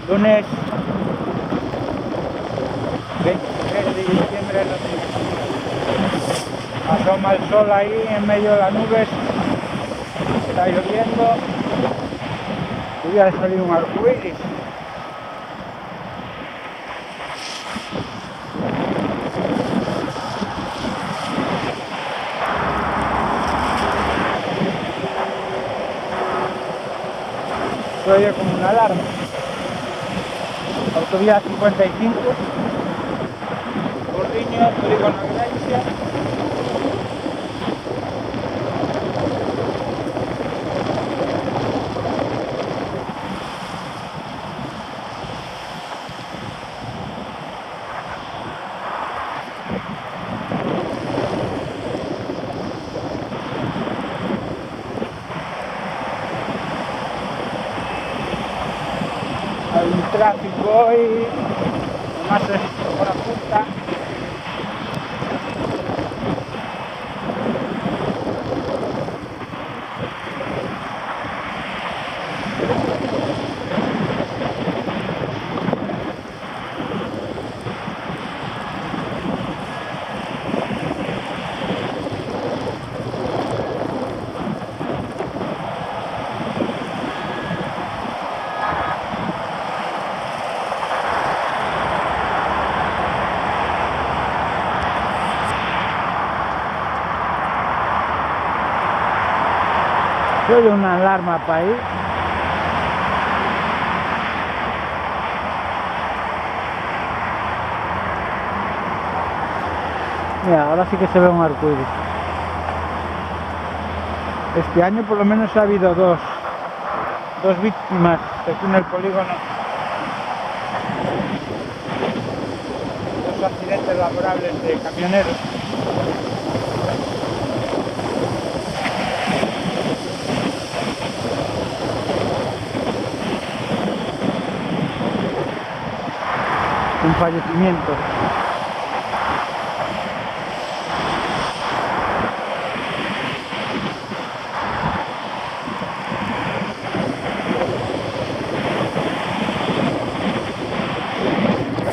Lunes 23 de diciembre, asoma el sol ahí en medio de las nubes, está lloviendo, y ya ha salido un arcoíris. Se oye como una alarma. Autovía 55, Porriño, polígono Galicia. Hay un tráfico hoy, más es hora punta. Se oye una alarma para ahí. Mira, ahora sí que se ve un arcoíris. Este año por lo menos ha habido dos víctimas según el polígono. Dos accidentes laborables de camioneros. Un fallecimiento.